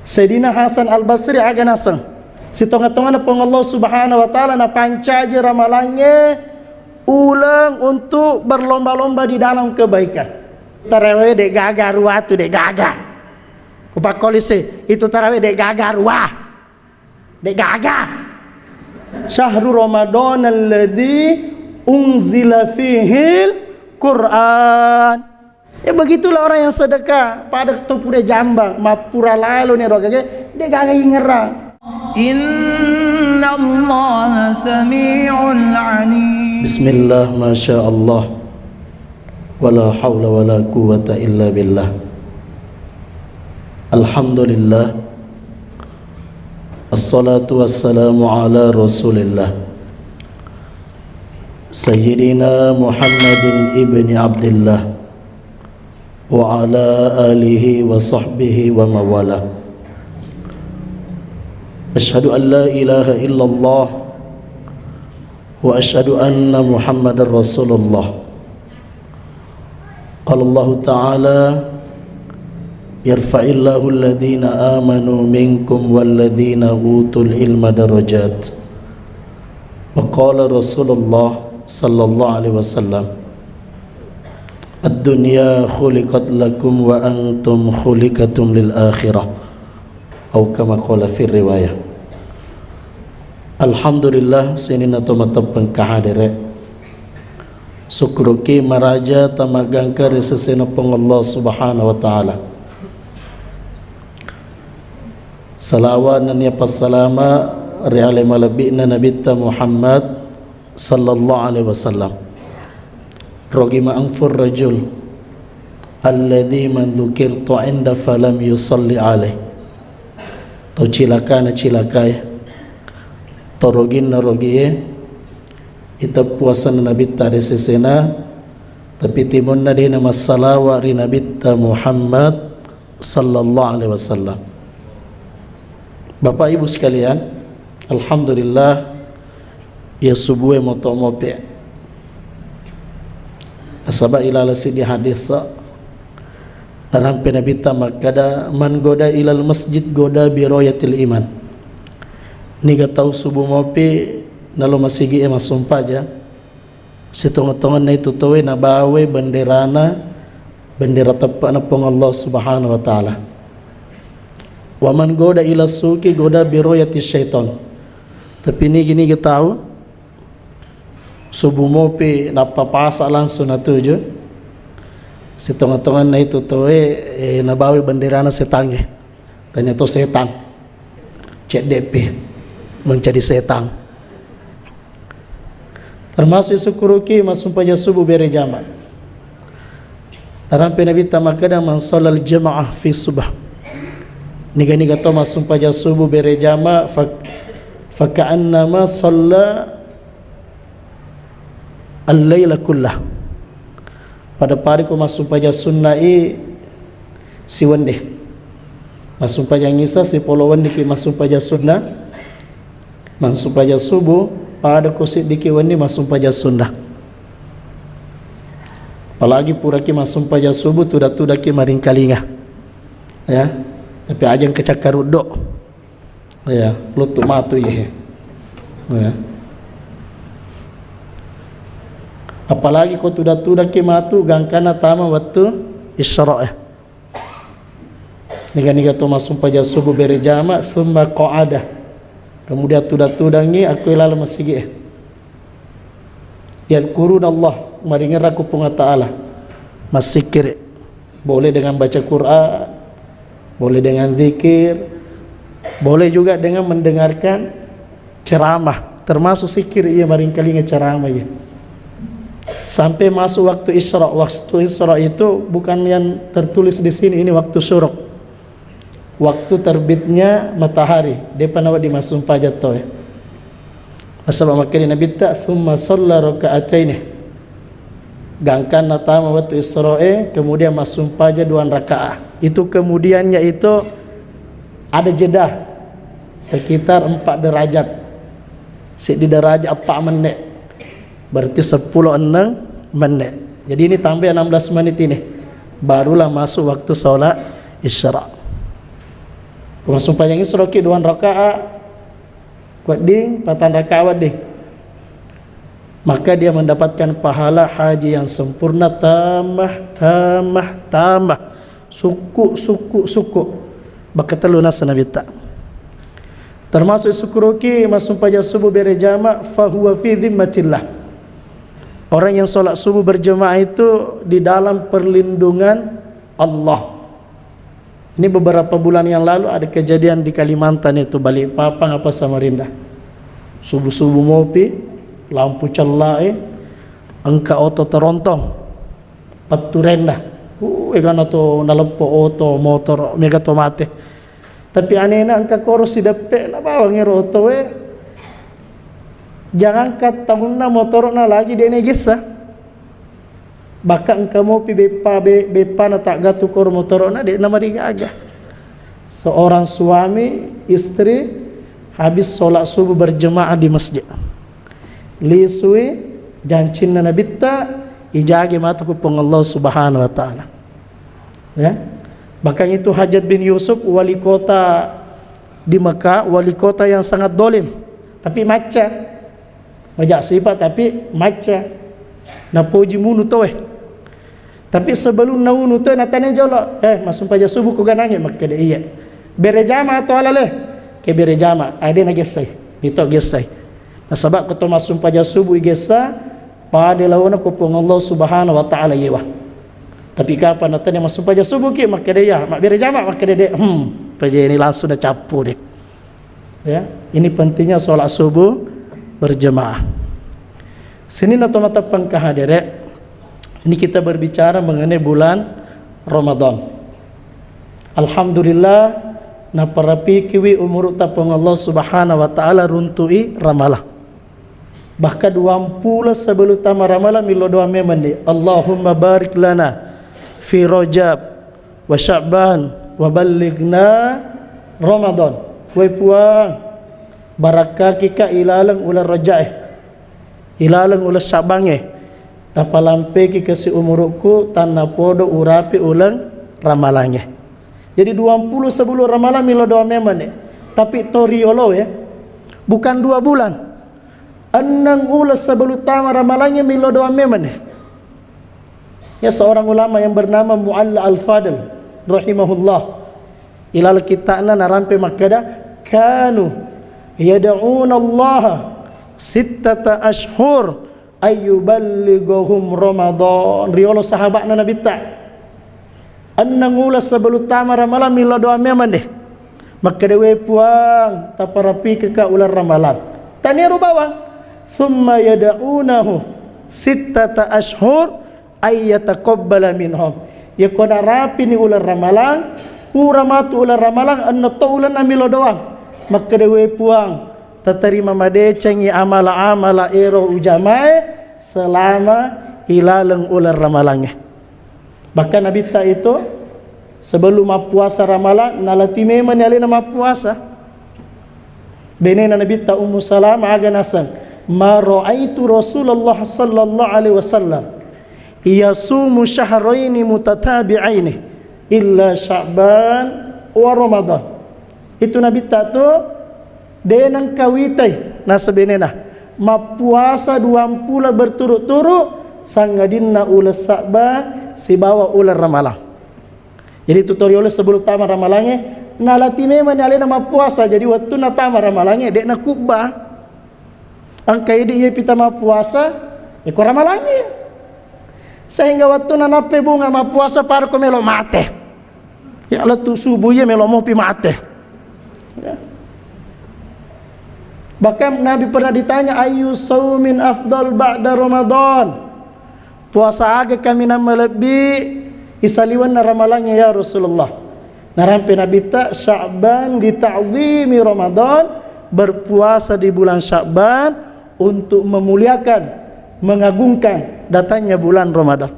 Sayyidina Hasan Al-Basri agan asang si tonga-tonga na pong Allah subhanahu wa ta'ala na pancaja ramalangnya ulang untuk berlomba-lomba di dalam kebaikan. Tarawih dek gagar ruah tu dek gagar upak kolise itu tarawih dek gagar ruah dek gagar. Syahrul Ramadan alladzi unzila fihil Quran. Ya begitulah orang yang sedekah pada topure jambang mapura lalu ni roga dia gagai ngerang. Innallaha sami'un 'alim. Bismillah, masya Allah, wala hawla wala quwwata illa billah. Alhamdulillah, assalatu wassalamu ala rasulillah Sayyidina Muhammadin ibni Abdillah wa ala alihi wa sahbihi wa mawala. Ashhadu an la ilaha illallah wa ashhadu anna Muhammadar Rasulullah. Qala Allah Ta'ala yarfa'illahu alladhina amanu minkum walladhina utul ilma darajat. Wa qala Rasulullah sallallahu alaihi wasallam ad-dunya khuliqat lakum wa antum khuliqatum lil akhirah atau kama qala fi riwayah. Alhamdulillah sinina tomatap pengkahadere sukruki maraja tamagangka resesena pong Allah subhanahu wa ta'ala. Salawat dan passalama ri'alai malabina nabita Muhammad sallallahu alaihi wasallam. Rogi ma'angfur rajul alladhi man dhukirtu inda falam yusalli alaih. Tau cilaka na cilakai torogin na rogiye ita puasa na nabita resesena tapi timun na din na masalawa rin nabita Muhammad sallallahu alaihi wasallam. Bapak ibu sekalian, alhamdulillah ya subuh motomope asaba ilala sidi hadis dalam penabita makada man goda ilal masjid goda biroyatil iman. Niga tahu subuh mopi nalo masigi sumpah aja sitonga-tonga na itu towe na bawe benderana bendera tepat na pong Allah subhanahu wa ta'ala. Wa man goda ila suki goda biroyati syaitan. Tapi ni gini kita tahu subuh mopi napapasa langsung na tujo si tonga-tonga na itu towe nabawi bendera na setang tanya to setang CDP menjadi setang termasuk sukuruki masumpaja subuh bere jamaah dalam penabita makada man salal jamaah fi subah niga-niga to masumpaja subuh bere jamaah faka'annama salla al-layla kullah. Pada pari ko masumpaja sunnai si wende masumpaja ngisa si polo wende ki masumpaja sunnah masumpaja subuh pada ko si diki wende masumpaja sunnah. Apalagi pura ki masumpaja subuh tuda-tuda ki maring kalinga ya tapi ajang kecakarudok ya lutu matu ya apalagi kau tuda-tuda ki matu gangkana tama waktu isra' niga-niga to masumpaja subuh bere jama thumma qa'ada kemudian tuda-tudangi aku ilal masigi yadkurun Allah maringan aku punga ta'ala masikir boleh dengan baca Quran boleh dengan zikir boleh juga dengan mendengarkan ceramah termasuk zikir ia maring kalinga ceramah ya. Sampai masuk waktu Isra. Waktu Isra itu bukan yang tertulis di sini, ini waktu syuruk. Waktu terbitnya matahari. Depan awak dimasuk pajat toh. Asal makanya Nabi tak thumma shalla raka'ataini. Gangkan natama waktu Isra kemudian masuk pajat 2 rakaat. Itu kemudiannya itu ada jeda sekitar 4 derajat. Di derajat 4 menit. Berarti 10-6 menit. Jadi ini tambah 16 menit ini. Barulah masuk waktu salat Isra. Masuk panjang ini seroki 2 rakaat wading, 4 rakaat wading. Maka dia mendapatkan pahala haji yang sempurna tambah. Suku. Bakatelu nasa Nabi tak. Termasuk sukuroki masuk pajak subuh berjamaah fahuwa fi dhimmatillah. Orang yang solat subuh berjamaah itu di dalam perlindungan Allah. Ini beberapa bulan yang lalu ada kejadian di Kalimantan itu, Balikpapan apa Samarinda. Subuh-subuh ngopi, lampu celai, angka oto terontong, paturenda. Egana to nalepo oto motor mega to mate. Tapi anehnya angka koros si dape na bawang oto we. Jangan kat tahunna motor na lagi dia negesa. Bahkan angka mau pi bepa na tak gatu kor motor na dia nama digaga. Seorang suami istri habis solat subuh berjemaah di masjid. Lisui jancin na nabitta ijagi mata kupong Allah Subhanahu wa taala. Ya. Bahkan itu Hajjaj bin Yusuf, wali kota di Mekah, wali kota yang sangat dolim, tapi maca, majak sifat tapi maca, na puji munu tu Tapi sebelum naunu tu na tanya jolo, masuk pajak subuh ku ganange maka dia iya. Berejama atau alale? Ke berejama, ada na gesai, itu gesai. Nah sebab ketua masuk pajak subuh gesa, pada lawan ku pun Allah Subhanahu wa taala yewa. Tapi kapan natanya masuk pajak subuh ki maka dia mak berjamaah maka dia pajak ini langsung dah capu dia. Ya, ini pentingnya solat subuh berjamaah. Sini nato mata pangkahadere. Ini kita berbicara mengenai bulan Ramadan. Alhamdulillah na parapi kiwi umur tapong Allah Subhanahu wa taala runtui ramalah. Bahkan 20 sebelum tama ramalah milo doa memandi. Allahumma barik lana fi Rajab wa Sya'ban wa ballighna Ramadan. Wai puang barakah kika ilalang ular Rajab ilalang ular Sya'ban tapalampe kika si umurku tanna podo urapi ulang ramalannya. Jadi 20 sebelum ramalan milo doa memane. Tapi toriolo bukan 2 bulan. 6 ulas sebelum tama ramalannya milo doa memane. Ya seorang ulama yang bernama Mu'alla Al-Fadl rahimahullah ilal kita'na narampe makada kanu yada'una Allah 6 ashhur ayyuballighuhum Ramadan. Riolo sahabatna Nabi ta 6 ulas sebelum tama ramalan milo doa memane. Maka dewe puang taparapi ke ular ramalan. Taniru bawang thumma yada'unahu 6 ashhur ayyataqabbala minhum. Ya kona rapi ni ular ramalang, pura matu ular ramalang anna taulan amilo doang. Maka dewe puang tatarima made cengi amala ero ujamae selama ilalang ular ramalangnya. Bahkan Nabi ta itu sebelum puasa ramalan nalati memang nyali nama puasa. Benena Nabi ta Ummu Salamah aga nasan ma ra'aitu Rasulullah sallallahu alaihi wasallam yasumu syahraini mutatabi'aini illa Sya'ban wa Ramadan. Itu Nabi tak tu denang kawitai nasa benena mapuasa 20 berturut-turut sangadinna ulas Sya'ban si bawa ular ramalan. Jadi tutorial sebelum tamat ramalannya nalati memang alena mapuasa. Jadi waktu na tamat ramalannya dek na kubah angkai dia pita mapuasa ekor ramalannya. Sehingga waktu nanape bunga ma puasa par ko melo mate. Ya Allah tu subuh ya melo mopi mate. Ya. Bahkan Nabi pernah ditanya ayu saumin afdal ba'da Ramadan. Puasa aga kami nama lebih isaliwan na ramalannya ya Rasulullah. Narampe Nabi ta Sya'ban di ta'zimi Ramadan, berpuasa di bulan Sya'ban untuk memuliakan mengagungkan datangnya bulan Ramadan.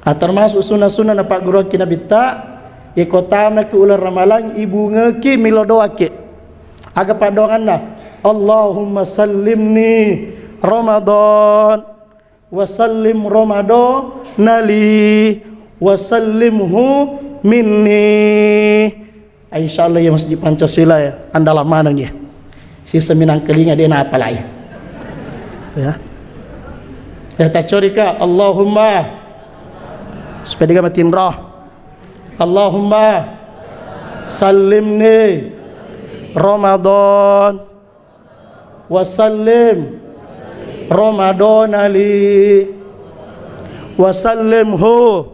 Termasuk sunnah-sunnah na Pak Guru Nabi ta ikotama ke ular ramalan ibu ngeki milo doake. Aga padoanna Allahumma sallimni Ramadan wa sallim Ramadan nali wa sallimhu minni. Insyaallah ya Masjid Pancasila ya, andalan mana ya. Si seminang kelinga dia apa lah ya. Ya. Tak curi ka Allahumma supaya dia matiin roh. Allahumma sallimni Ramadan wa sallim Ramadan ali wa sallimhu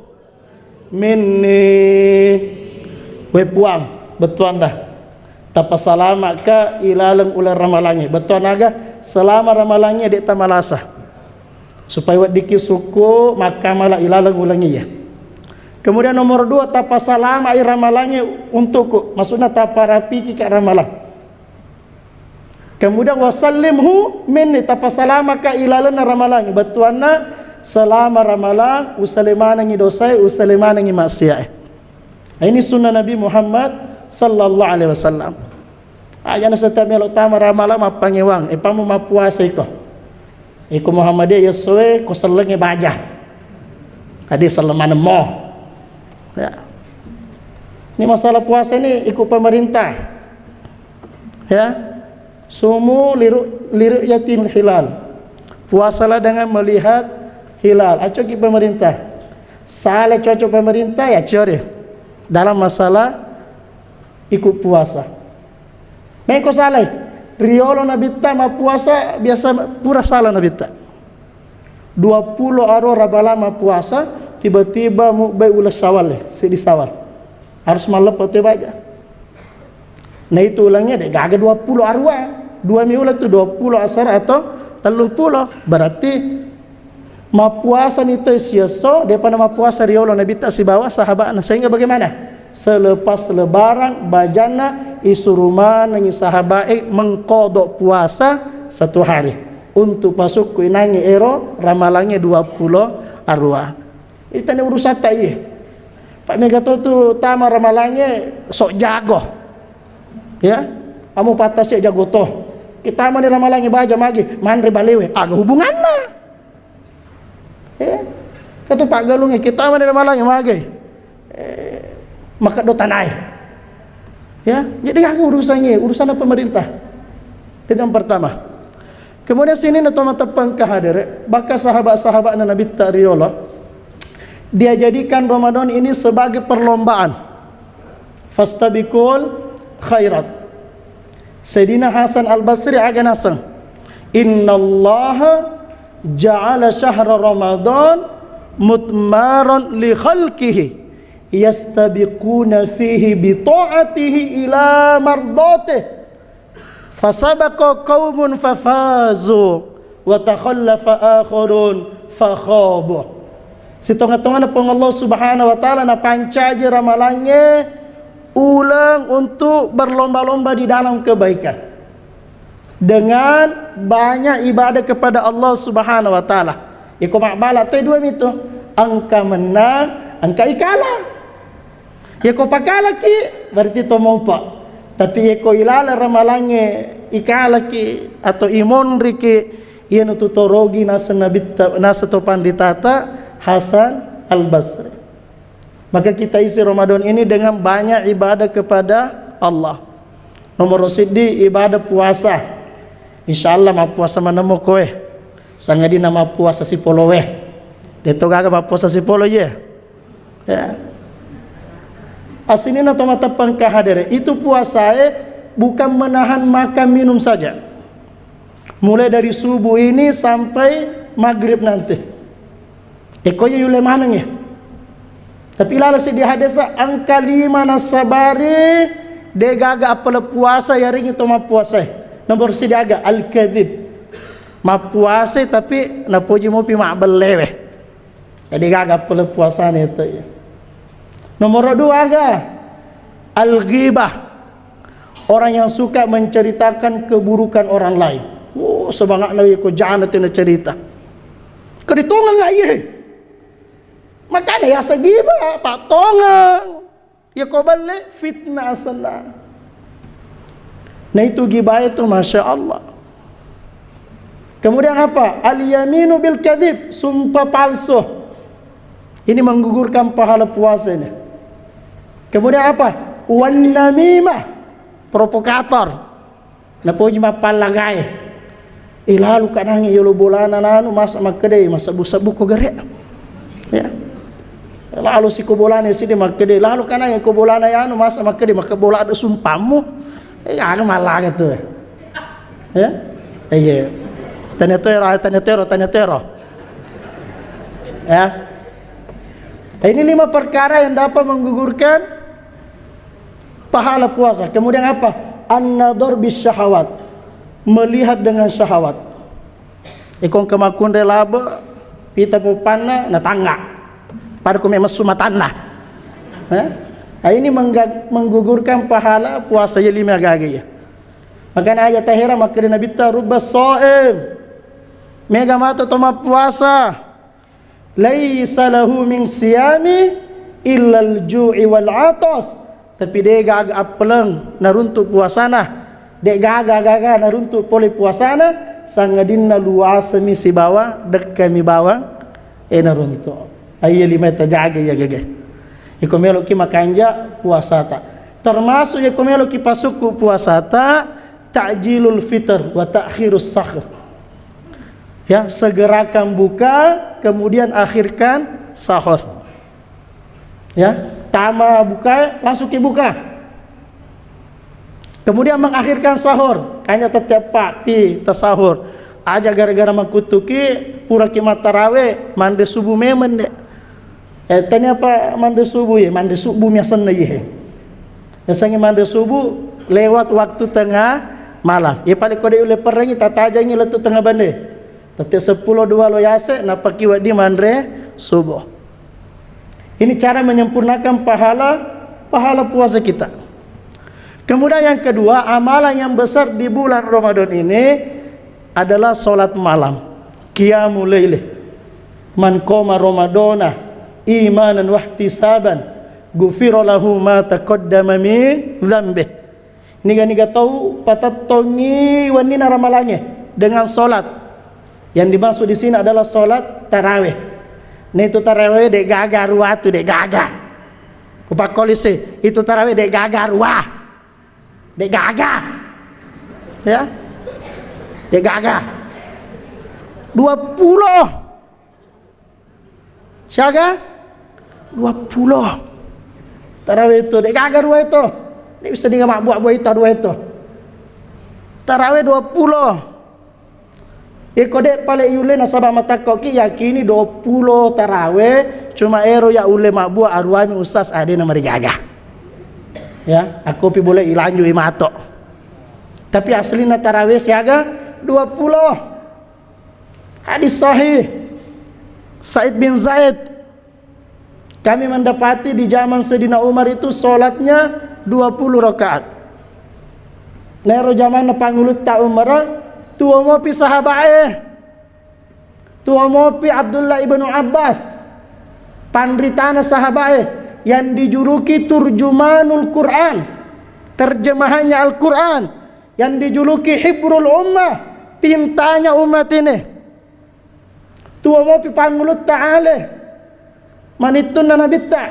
minni. We puang betuan dah. Tapa salama ka ilalang ular ramalangi. Betuan naga selama ramalangi dek tamalasa. Supaya wad diki suku maka malah ilalang ulangi ya. Kemudian nomor 2 tapa salama ramalangi untukku. Maksudnya tapa rapi ki ka ramalang. Kemudian wasallimhu minni tapa salama ka ilalang ramalangi. Betuan na selama ramalang usalimanangi dosai usalimanangi maksiat. Ini sunnah Nabi Muhammad sallallahu alaihi wasallam. Ajana setiap melo tama ramalan mapangewang ipamu mapuasa iko. Iko Muhammadiyah yeswe ko selenge baja. Adi salaman mo. Ya. Ini masalah puasa ini ikut pemerintah. Ya. Sumu liru yatin hilal. Puasalah dengan melihat hilal. Acoki pemerintah. Salah cocok pemerintah ya curi. Dalam masalah ikut puasa. Meko salah. Riolo nabita ma puasa biasa pura salah nabita. 20 aro rabalama puasa tiba-tiba mu bai ulas sawal sedi sawal. Harus malap atau baca. Nah itu ulangnya deh gaga 20 arwa. 2 miulat tu 20 asar atau 30. Berarti ma puasa itu siaso depan ma puasa riolo nabita si bawah sahabat. Sehingga bagaimana? Selepas lebaran bajana isuruman nangi sahabat mengkodok puasa 1 hari untuk pasuk kuinangi ero ramalangnya 20 arwah. Itu ni urusan tak iya. Pak Megato tu tama ramalangnya sok jago. Ya, kamu patah siap jago toh. Kita mana ramalangnya baja magi mandri balewe agak hubungan lah. Ya, kata Pak Galungnya kita mana ramalangnya magi. Maka do tanai. Ya, jadi aku urusannya, urusan pemerintah. Itu yang pertama. Kemudian sini na mata pengkahadir, baka sahabat-sahabat Nabi Ta'riyullah dia jadikan Ramadan ini sebagai perlombaan. Fastabiqul khairat. Sayyidina Hasan Al-Basri agan hasan. Innallaha ja'ala syahra Ramadan mutmaran li khalqihi yastabiquna fihi bi ta'atihi ila mardatih fasabaqa qaumun fafazu wa takhallafa akharun fakhabu. Sitonga-tonga pun Allah Subhanahu wa taala na pancaji ramalannya ulang untuk berlomba-lomba di dalam kebaikan dengan banyak ibadah kepada Allah Subhanahu wa taala. Iko makbala tu dua itu angka menang, angka ikalah. Ya ko pakala ki berarti to mompa. Tapi ya ko ilala ramalange ikala ki atau imon riki ieu tutorogi nasa nabita nasa to panditata Hasan Al-Basri. Maka kita isi Ramadan ini dengan banyak ibadah kepada Allah. Nomor siddi ibadah puasa. Insyaallah ma puasa manemo koe. Sangadi nama puasa si polowe. Deto gaga ma puasa si polo ye. Ya. Asini na mata pengkahadir itu puasa bukan menahan makan minum saja. Mulai dari subuh ini sampai maghrib nanti. Ekonya yule manangnya. Tapi lala si di hadisa angka 5 nasabari de gaga apala puasa yaring itu ma puasa. Nomor si aga al-kadzib. Ma puasa tapi na puji mo pi ma belewe. Jadi gaga apala puasa itu ya. Nomor 2 aga al-ghibah. Orang yang suka menceritakan keburukan orang lain. Oh, semangat lagi ko jangan tina cerita. Keditongan enggak ye? Makanya ya segibah, pak tongang. Ya ko balik fitnah sana. Nah itu ghibah itu Masya Allah. Kemudian apa? Al-yaminu bil kadzib, sumpah palsu. Ini menggugurkan pahala puasa ini. Kemudian apa? wan namimah, provokator. Napo jima palagai. Lalu kadang yo bolana nanu masa makede masa busabu ko gare. Ya. Lalu si ko bolana sini makede, lalu kadang ko bolana yanu masa makede maka bola ada sumpamu. Anu malah gitu. Ya. Iya. Tanya-tero. Ya. Ini 5 perkara yang dapat menggugurkan pahala puasa. Kemudian apa? An-nadhar bis syahawat, melihat dengan syahwat. Ikon kemakun relaba pita popana na tangga pada ko memang sumatana. Ini menggugurkan pahala puasa ya 5 gagi ya. Makanya ayat tahira makri nabi ta rubbas shaim, mega mata toma puasa laisa lahu min siyami illa al-ju'i wal 'atas. Tapi dia gaga apeleng naruntuk puasana, dia gaga naruntuk poli puasana sangadinna luasa misi bawa dekami bawa naruntuk ayya 5 tajaga ya gage iko melo ki makanja puasa ta termasuk iko melo ki pasuku puasa ta ta'jilul fitr wa ta'khirus sahur, ya, segerakan buka kemudian akhirkan sahur, ya. Tama buka, langsung buka. Kemudian mengakhirkan sahur. Hanya tetap pi tasahur. Aja gara-gara mengkutuki pura kimat tarawih, mande subuh memen dek. Tanya apa mande subuh ya? Mande subuh biasanya ya. Biasanya mande subuh lewat waktu tengah malam. Ya paling kode ule perengi tata aja ini letu tengah bande. Tetap 10-2 lo yase napaki wadi mande subuh. Ini cara menyempurnakan pahala puasa kita. Kemudian yang kedua, amalan yang besar di bulan Ramadan ini adalah salat malam, qiyamul lail. Man qama ramadana imanan wa ihtisaban ghufira lahu ma taqaddama min dzambi. Niga tahu patatongi wanina ramalannya dengan salat. Yang dimaksud di sini adalah salat tarawih. Nah itu tarawih dek gaga ruah tu dek gaga. Kupak kolise itu tarawih dek gaga ruah, dek gaga, ya, dek gaga. 20, siaga 20 tarawih itu dek gaga ruah itu. Ini bisa dengan mak buat itu dua itu. Tarawih 20. Kode paling yule nasabah mata koki yakini 20 tarawih cuma ero ya ule mak buah arwani ustaz ade nama digaga. Ya, aku pi boleh ilanju imato. Tapi aslina tarawih siaga 20. Hadis sahih Said bin Zaid, kami mendapati di zaman Sayyidina Umar itu salatnya 20 rakaat. Nero zaman pangulut ta Umar tua mopi sahabat tua mopi Abdullah ibnu Abbas pandritana sahabat yang dijuluki turjumanul Quran, terjemahannya Al-Quran, yang dijuluki hibrul ummah, tintanya umat ini. Tua mopi pangulut ta'ala manitun dan nabitta,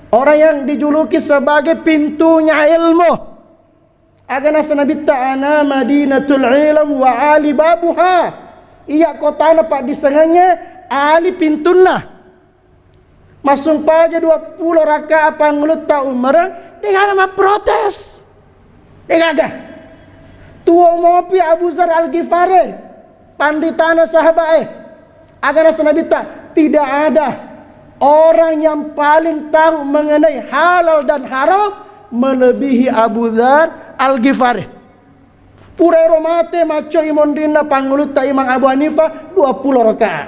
orang yang dijuluki sebagai pintunya ilmu. Agana sanabitta ana madinatul ilm wa ali babuha. Iya kotana pak disenganya ali pintuna. Masung paja 20 rakaat pangulut ta Umar dengan nama protes. Degaga. Tua mopi Abu Zar Al-Ghifari, panditana sahabat agana sanabitta, tidak ada orang yang paling tahu mengenai halal dan haram melebihi Abu Dzar Al-Ghifari. Purero mate maco imondina pangulut ta Imam Abu Hanifah 20 rakaat.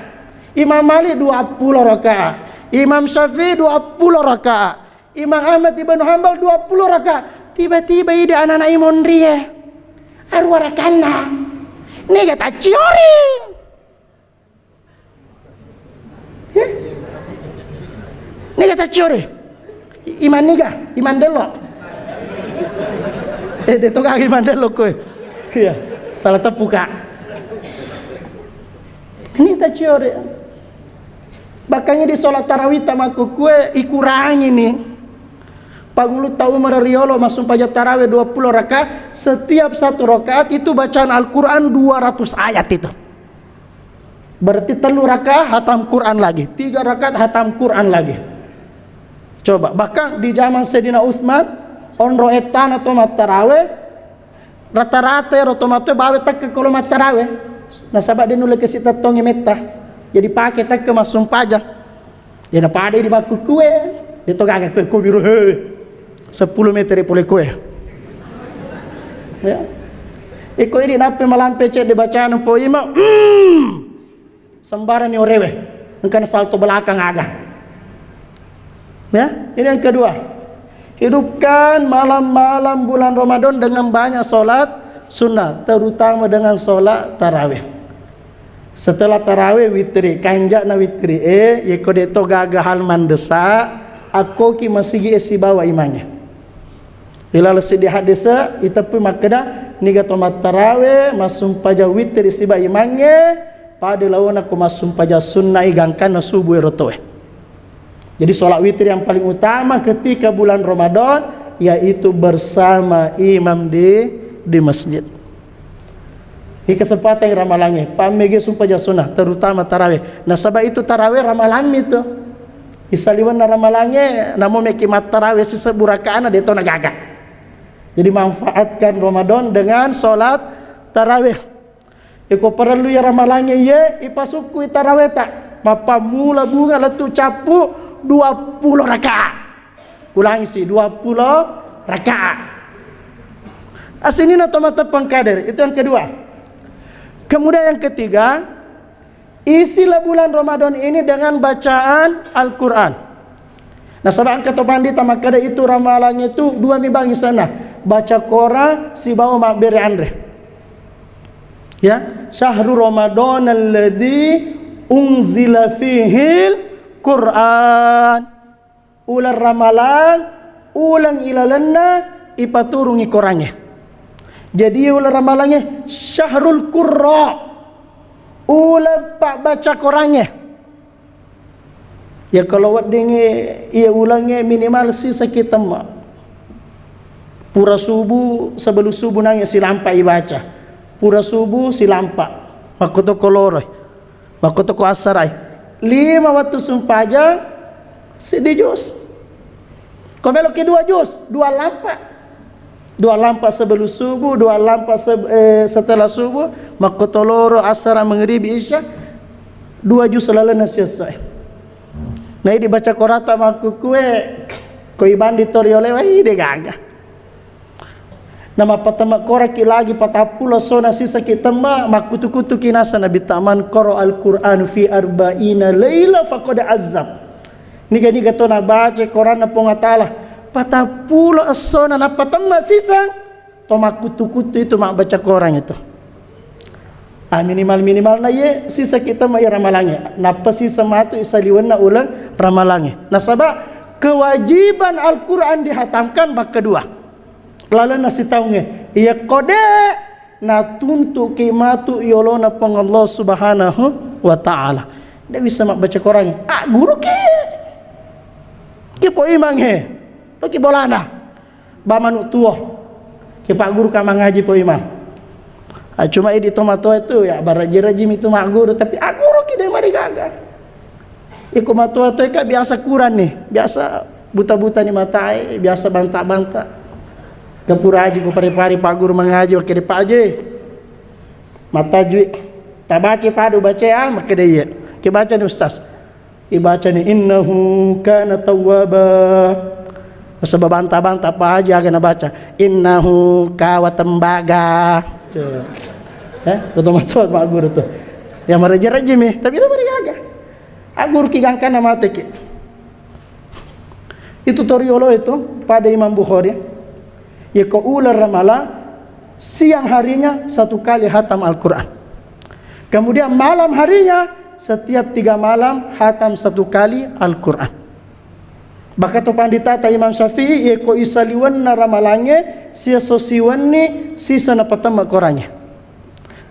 Imam Malik 20 rakaat. Imam Syafi'i 20 rakaat. Imam Ahmad ibn Hanbal 20 rakaat. Tiba-tiba ide anak-anak imondri ya. Arwarakana. Ini kata ciori. Ini kata ciori. Iman niga, iman delok. Dia tu kaki mandel lo kue, ya salah tepu kak. Ini tak ciore. Makanya di sholat tarawih tamaku kue ikurangi nih. Pagulu tahu merariolo masuk pajak tarawih 20 rakaat. Setiap satu rakaat itu bacaan Al-Quran 200 ayat itu. Berarti 3 rakaat hatam Quran lagi, 3 rakaat hatam Quran lagi. Coba, bahkan di zaman Sayyidina Utsman onro etan atau tarawih rata-rata rotomato bawe tak ke kalau tarawih. Nah sahabat dia nulis ke sita tongi meta. Jadi pakai tak ke masuk pajak. Dia nak pada di baku kue. Dia togak ke kue biru he. 10 meter boleh kue. Ya. Iko ini nape malam pecet dibacaan po ima. Sembarang ni orewe. Engkau salto belakang agak. Ya, ini yang kedua. Hidupkan malam-malam bulan Ramadan dengan banyak solat sunnah, terutama dengan solat tarawih. Setelah tarawih witri, kanjak na witri yeko deto gaga hal mandesa, aku ki masih esi bawa imannya. Bila lesi di hadisa, itapu makada niga tomat tarawih, masum paja witri si ba imannya. Pada lawan aku masuk pada sunnah igangkan na subuh rotoe. Jadi solat witir yang paling utama ketika bulan Ramadan yaitu bersama imam di masjid. Ini kesempatan yang ramalannya. Pamege sumpah sunnah terutama tarawih. Nah sebab itu tarawih ramalan itu. Isaliwan ramalannya namo mekimat tarawih seseburakaan ada itu nagaga. Jadi manfaatkan Ramadan dengan solat tarawih. Iko perlu ya ramalannya ye ipasuku tarawih tak mapa mula bunga letu capu 20 rakaat. Ulangi sih 20 rakaat. Asinin atau mata pengkader itu yang kedua. Kemudian yang ketiga, isilah bulan Ramadan ini dengan bacaan Al-Quran. Nah sahabat kata pandita makada itu ramalannya itu 2 mimbangi sana baca Quran si bawa makberi andre. Ya, syahrul Ramadan alladzi unzila fihil Quran. Ulang ramalan, ulang ilalanna ipaturungi Qurannya. Jadi ulang ramalannya syahrul Qurra. Ulang pak baca Qurannya. Ya kalau wad dengi ia ulangnya minimal sisa kita mak. Pura subuh sebelum subuh nangis silampai baca. Pura subuh silampak makoto koloroy makoto ko asaray 5 waktu sumpaja sedi jus komelo ke 2 jus 2 lampak sebelum subuh 2 lampak setelah subuh makoto loro asara mengheribi isya 2 jus lalana selesai. Nah ini baca korata maku kue koi bandi toriole wah ide gaga. Nama patama koraki lagi patapulo sona sisa kita makutu-kutu kinasa nabi taman qara al-Quran fi arba'ina laila faqad azab. Niga to na baca Quran na pongatala patapulo sona na patama sisa to makutu-kutu itu mak baca Quran itu. Minimal na ye sisa kita ma ramalannya. Napa sisa matu isaliwan na ulang ramalannya. Nasaba kewajiban Al-Quran dihatamkan bak kedua. Lalu nasi tahunya, ia kode na tuntuk kimatu iolona pang Allah Subhanahu wa Ta'ala. Dia bisa mak baca Quran. Guru ke po imang he, lo ke bolana, bamanu tua, ke pak guru kamang ngaji po imang. Cuma ini tomato itu ya baraji-rajim itu mak guru, tapi guru ke dia mari gaga. Iku matua itu kan biasa Quran nih, biasa buta-buta ni matai, biasa bantah-bantah. Gapura aji ko pare-pare pak guru mengaji ke depan aja mata juik tak baca padu baca maka dia ke baca ni ustaz ibaca ni innahu kana tawwaba sebab bantah-bantah apa aja kena baca innahu kawatembaga otomatis pak guru tuh yang meraja-raja nih tapi dia mereka guru kigangkan nama teki itu toriolo itu pada Imam Bukhari. Ya ular ramalan siang harinya 1 kali hatam Al-Quran. Kemudian malam harinya setiap 3 malam hatam 1 kali Al-Quran. Baka to pandita ta Imam Syafi'i ya isaliwan na ramalannya sia sosiwan ni sisa na patam Qurannya.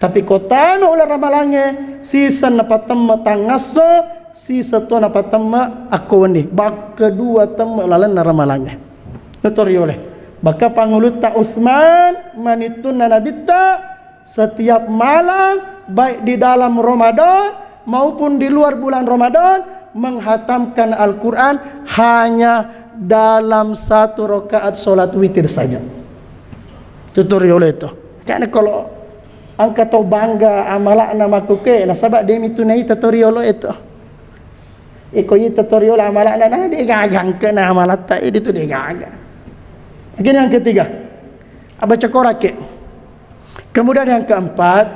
Tapi kota no ular ramalannya sisa na patam tangaso sisa to na patam akoni. Bak kedua tem lalan na ramalannya. Notori oleh. Baka pangulut ta Utsman manitun nabitta setiap malam baik di dalam Ramadan maupun di luar bulan Ramadan menghatamkan Al-Quran hanya dalam 1 rakaat solat witir saja. Tutori oleh itu. Karena kalau angka tau bangga amalak nama kuke nasabak demi tunai tutori oleh itu. Iko yi tutori oleh amalak na dia gagang ke na amalat ta itu dia gagang. Begini yang ketiga. Baca korake. Kemudian yang keempat,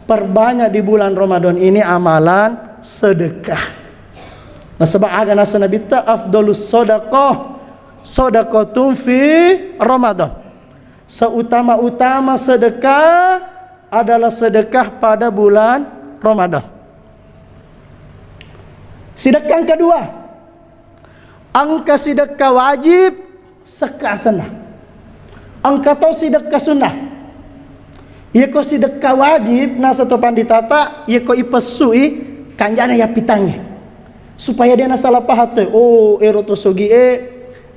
perbanyak di bulan Ramadan ini amalan sedekah. Nah sebab aga nasa Nabi ta afdalus sadaqatun fi Ramadan. Seutama-utama sedekah adalah sedekah pada bulan Ramadan. Sedekah yang kedua, angka sedekah wajib sekah sunnah. Angka tau sedekah sunnah. Ia ko sedekah wajib nasa to panditata, ia ko ipesui kanjana ya pitangi. Supaya dia nasalah pahat oh ero to sogi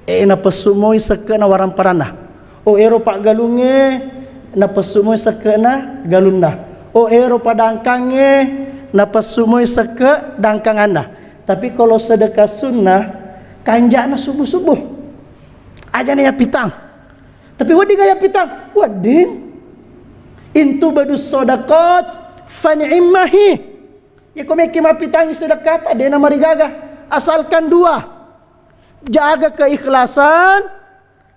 na pesumoi sekena waran parana. Oh ero pak galunge na pesumoi sekena galunna. Oh ero padangkange na pesumoi seke dangkangana. Tapi kalau sedekah sunnah kanjana subuh-subuh aja na ya pitang. Tapi wadi gaya pitang wadin intu badus sodakot fani'immahi. Ya kau meki mapitangi sedekah ada nama rigaga. Asalkan dua, jaga keikhlasan.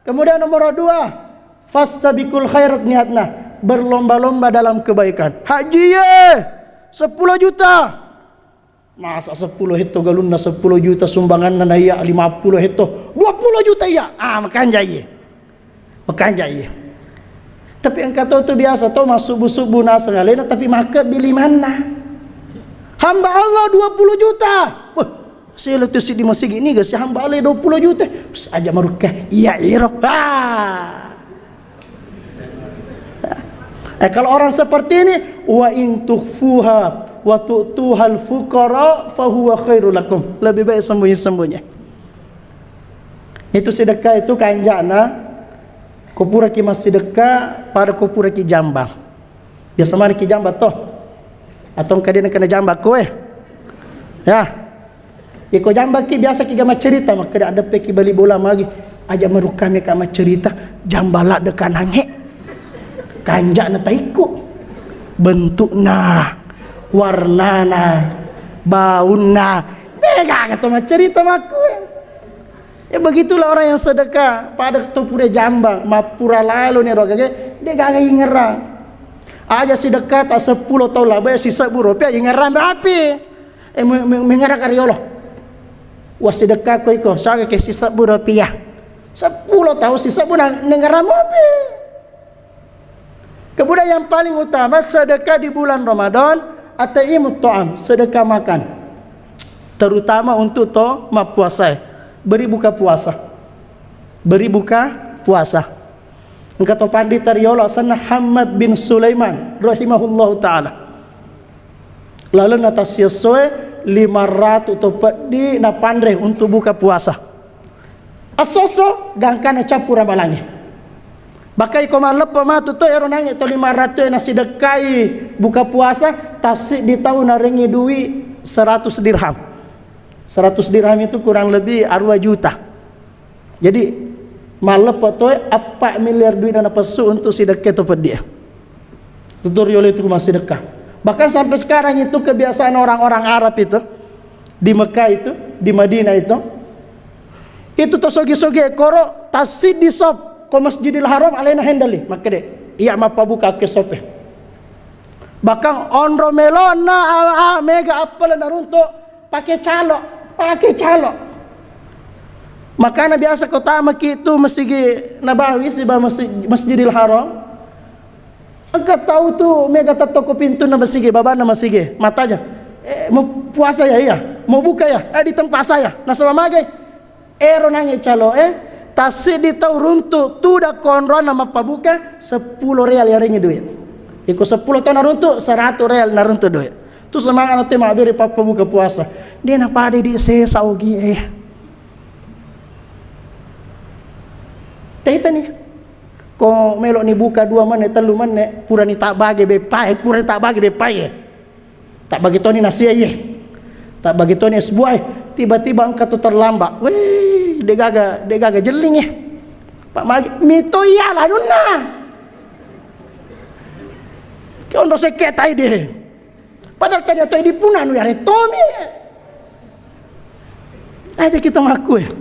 Kemudian nomor 2, fastabiqul khairat, niatna berlomba-lomba dalam kebaikan. Haji 10 juta. Masa 10 itu galunna 10 juta sumbangan na iya 50 itu 20 juta iya. Makan jaya. Makan jaya. Tapi engkau tahu tu biasa tahu masuk subuh nasa ngalena tapi maka beli mana? Hamba Allah 20 juta. Wah, saya letu si di masjid ini guys, hamba Allah 20 juta. Aja marukah. Iya, iro. Kalau orang seperti ini, wa in tukhfuha wa tu'tuhal fuqara fa huwa khairul lakum. Lebih baik sembunyi-sembunyi. Itu sedekah itu kanjana kopura ki mas sedekah pada kopura ki jambang. Biasa mari ki jambang toh. Atau kadang kena jambak kowe ya iko jambak ki biasa ki gama cerita maka ada peki bali bola lagi aja merukame kama cerita jambala dekan hange kanja na taiku bentukna warnana baunna dega kata cerita maku ya begitulah orang yang sedekah pada tupure jambang mapura lalu ni rogage dia gaga ngerang aja sedekah tak 10 tahun lah bayar sisa rupiah yang ngeram berapi mengerak kariolo was sedekah ko iko saya ke sisa rupiah 10 tahun sisa ngeram api. Kemudian yang paling utama sedekah di bulan Ramadan at'imut ta'am, sedekah makan terutama untuk puasa, beri buka puasa. Engkau pandit Riolo sana Hamad bin Sulaiman rahimahullahu taala. Lalu natas sesuai 500 topat di na pandre untuk buka puasa. Asoso gangkana campur amalannya. Bakai koma lepa matu to ero nangi to 500 na sidekai buka puasa tasik di tahun narengi duit 100 dirham. 100 dirham itu kurang lebih 2 juta. Jadi malah potoi 4 miliar duit dana pesu untuk sedekah topet dia. Tutur yole itu masih sedekah. Bahkan sampai sekarang itu kebiasaan orang-orang Arab itu di Mekah itu, di Madinah itu tosogi-sogi ekoro tasid di sop ko Masjidil Haram alena hendali maka deh iya mapa buka ke sope. Bahkan onro melona mega apel narunto pakai calo. Makanya biasa kota maki itu masjid Nabawi sebab Masjidil Haram. Engkau tahu tuh mega toko pintu na masjid baba na masjid mata aja. Mau puasa ya iya, mau buka ya. Di tempat saya. Nah sama magai ero nangi calo tasik di tahu runtuk tu dah konron nama pabuka 10 real ya ringi duit. Iko 10 tahun runtuk 100 real na runtuk duit. Tu semangat nanti mak beri papa buka puasa. Dia nak pada di sesa ogi Teta nih. Ko melok ni buka 2 menit, 3 menit, pura ni tak bagi bepai, pura ni tak bagi bepai. Tak bagi Tony nasi ye. Tak bagi Tony es buah. Tiba-tiba angkat tu terlambat. Weh, dia gaga jeling ya. Pak Magi, mito iya lah nuna. Kau ndo seket ai dia. Padahal tadi tu di punan ya Tommy. Aja kita mengaku ya.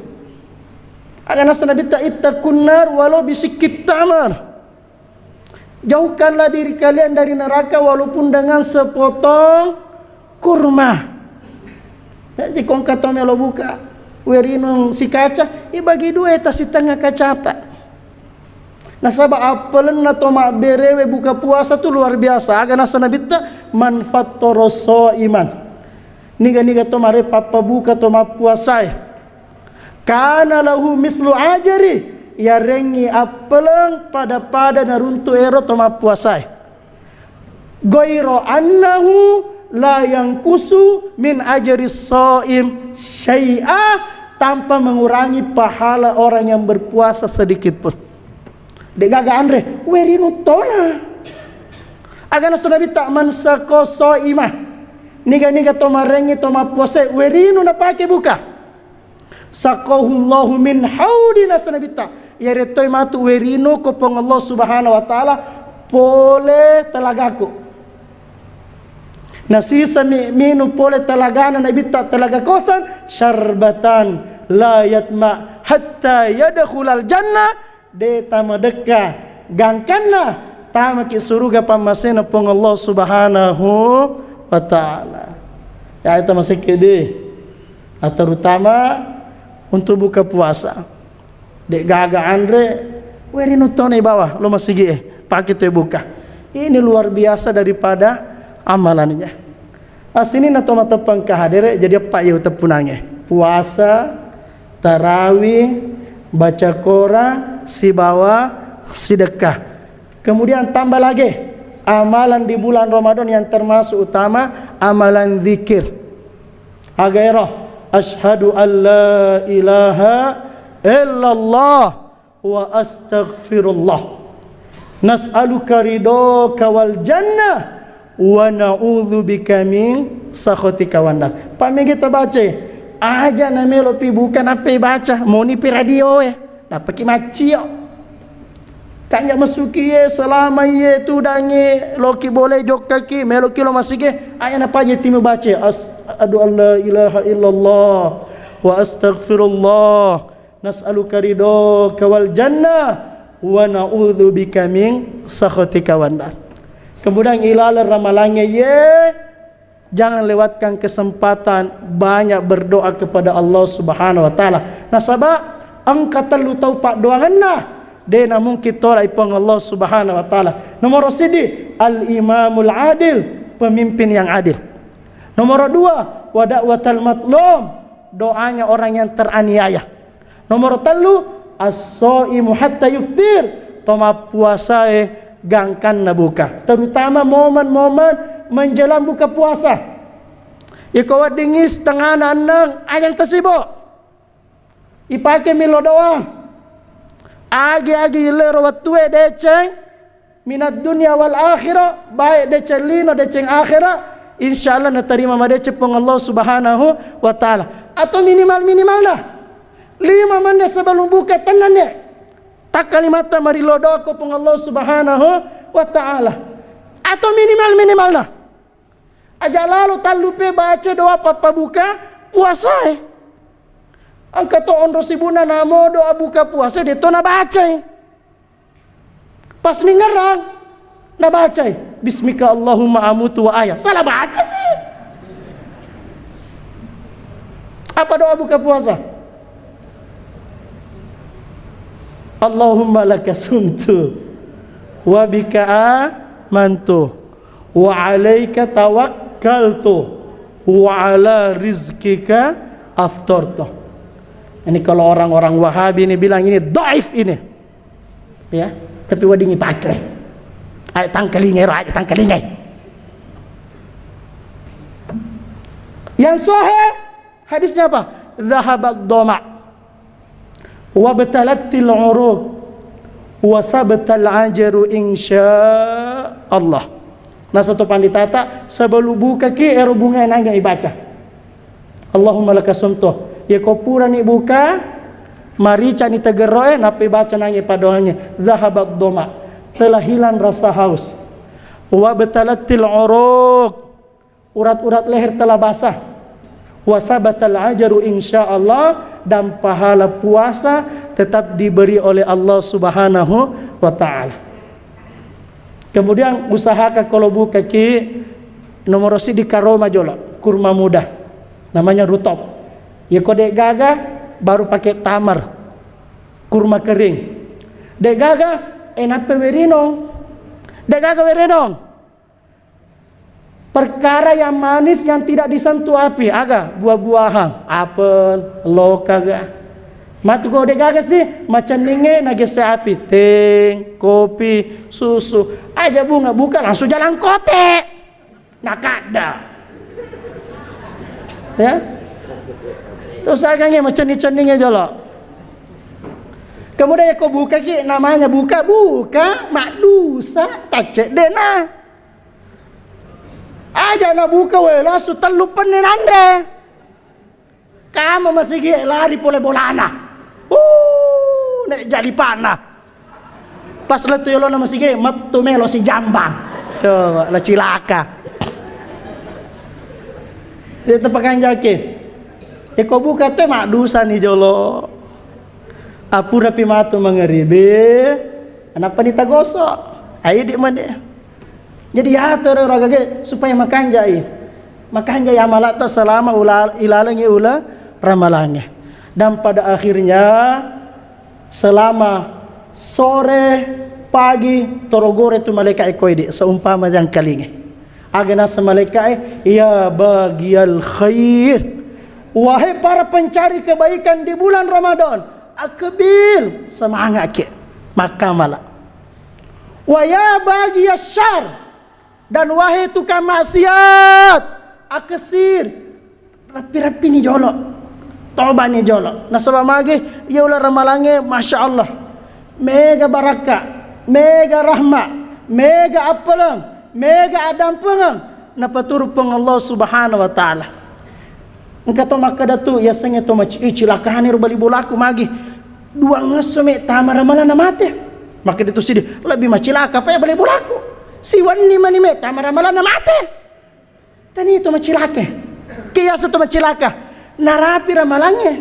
Akan Nabi tak ittaqun nar walau bisikit tamar. Jauhkanlah diri kalian dari neraka walaupun dengan sepotong kurma. Jadi kong kata melo buka werinung si kaca, bagi 2 eta si tengah kacata. Nah sabab apelen na tomak berewe buka puasa tu luar biasa. Akan Nabi tak manfaat toroso iman. Niga tomare papa buka tomak puasa. Kana lahu mislu ajari ya rengi apeleng pada naruntu ero tomak puasa. Goiro annahu la yang kusu min ajari soim syai'ah, tanpa mengurangi pahala orang yang berpuasa sedikit pun. Dek gaga andre werinu tona agana Nabi tak mansako soimah. Niga tomarengi toma puasa werinu na pake buka. Saqahullahu min haudina sanabita. Ya retoi matu werinu kopong Allah Subhanahu wa taala pole telagaku. Nasisa minu pole telagana nabita telaga kosan syarbatan la yatma hatta yadkhulal jannah de tamadeka gangkanna tamaki suruga pamasena pong Allah Subhanahu wa ta'ala. Ya itu masih kede terutama untuk buka puasa. Dek gaga andre werinu tone bawah lo masih ge pakai tu buka. Ini luar biasa daripada amalannya. Asini na tomata pangkahadere jadi apa ya tepunange. Puasa, tarawih, baca Quran, si bawa sedekah. Kemudian tambah lagi amalan di bulan Ramadan yang termasuk utama amalan zikir. Agairah asyhadu an la ilaha illallah wa astaghfirullah. Nas'aluka ridhaka wal jannah wa na'udzubika min sakhatika wan nar. Pami kita baca aja namelo pi bukan apa baca mau ni pi radio dapat ki maci yo. Kanya masuki ye selama ye tu dangi loki boleh jok kaki meloki lo masih ke ayat apa je timu baca asyhadu an la ilaha illallah wa astaghfirullah nas'aluka ridhaka wal jannah wa na'udzubika min sakhatika wan nar. Kemudian ilal ramalannya ye jangan lewatkan kesempatan banyak berdoa kepada Allah Subhanahu wa taala. Nasabah angkatan lu tau pak doanganna de namun kita ipang Allah Subhanahu wa taala. Nomor sidi al-imamul adil, pemimpin yang adil. Nomor 2 wa da'watal matlum, doanya orang yang teraniaya. Nomor 3 as-shaimu hatta yuftir, toma puasa gangkan na buka. Terutama momen-momen menjelang buka puasa. Ikaw dingis tengah nanang ayang tasibo. Ipake milo doang. Agi lero watue deceng minat dunia wal akhirah, baik deceng lino deceng akhirah, insyaallah natarima madece pong Allah Subhanahu wa taala. Atau minimal lah 5 menit sebelum buka tenannya tak kalimata mari lodo ko pong Allah Subhanahu wa taala. Atau minimal lah aja lalu tak lupa baca doa papa buka puasa angkat to ondro sibuna namo doa buka puasa dia to na baca. Pas ningarang na baca bismika Allahumma amutu wa ayah. Salah baca sih. Apa doa buka puasa? Allahumma laka sumtu wa bika amantu wa alaika tawakkaltu wa ala rizkika aftartu. Ini kalau orang-orang Wahabi ini bilang ini dhaif ini. Ya, tapi wadingi pakai. Ayat tangkalingai. Yang sahih hadisnya apa? Dhahabat dhama wa batalatil uruq wa sabatal ajaru insyaallah. Nah satu panditata sebelum buka ki bunga nanya ibaca Allahumma laka sumtu ya kau pura ni buka marica ni tegeroe napi baca nanya padoanya zahabat doma telah hilang rasa haus wa batalatil uruq urat-urat leher telah basah wa sabatal ajaru insyaallah dan pahala puasa tetap diberi oleh Allah Subhanahu wa taala. Kemudian usahakan kalau buka ki nomor si di karoma jola kurma muda namanya rutop. Ya kode gaga baru pakai tamar kurma kering. Dek gaga enak pewerinong. Dek gaga werinong. Perkara yang manis yang tidak disentuh api aga buah-buahan apel loka ga. Matu kau dek gaga sih macam ninge nagese api teh kopi susu aja bunga buka langsung jalan kote nak ada ya terus agaknya macam ni ceningnya jolok kemudian kau buka ki namanya buka mak dusa tak cek dena aja nak buka we langsung telupan ni nande kamu masih lari pole bolana nek jadi panah pas letu yolo nama sige metu melo si jambang coba lah cilaka dia tepakan jake kau buka tu mak dusa ni jolo apura pimatu mengeribe anak panita gosok ayo di mana jadi ya orang gage supaya makan jai amalata selama ilalangi ula ramalannya dan pada akhirnya selama sore pagi torogore tu malaikat ekoide seumpama yang kalinge agena semalaikat ya bagial khair wahai para pencari kebaikan di bulan Ramadan akbil semangat ke maka malak wa ya bagias syar dan wahai tukang maksiat akesir rapi-rapi ni jolok taubat ni jolok nah sebab magi ya ulah ramalannya masya Allah mega barakah mega rahmat mega apalang mega adam pengang na paturu peng Allah Subhanahu wa taala engka to maka datu ya senge to maci cilakane ro bali bolaku magi dua ngesome tamar ramalan na mate maka ditu sidi lebih macilaka pa ya bali bolaku si wani manime tamar ramalan na mate tani to macilaka kiasa to macilaka narapi ramalannya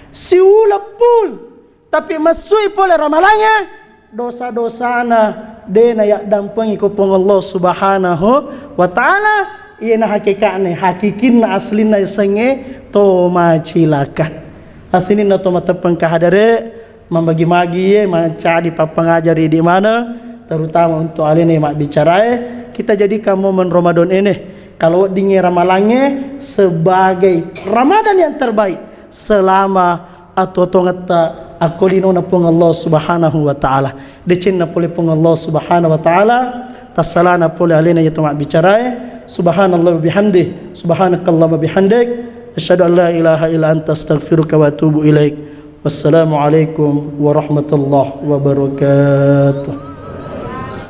si ulapul tapi masui pole ramalannya dosa-dosana dena ya dampangi ko pong Allah Subhanahu wa taala ieu hakikatna hakikinna aslina senge to macilaka asinina to matepeng kahadare membagi-magi ye mencari pengajari di mana terutama untuk alini mak bicarae kita jadikan momen Ramadan ini kalau dingin ramalannya sebagai Ramadan yang terbaik selama atau tongata akolino pun Allah Subhanahu wa taala dicinna pole pun Allah Subhanahu wa taala tasalana pole alina ya mak bicarae subhanallah bihamdi subhanakallahumma bihamdik asyhadu an la ilaha illa anta astaghfiruka wa atubu ilaik wassalamu alaikum warahmatullahi wabarakatuh.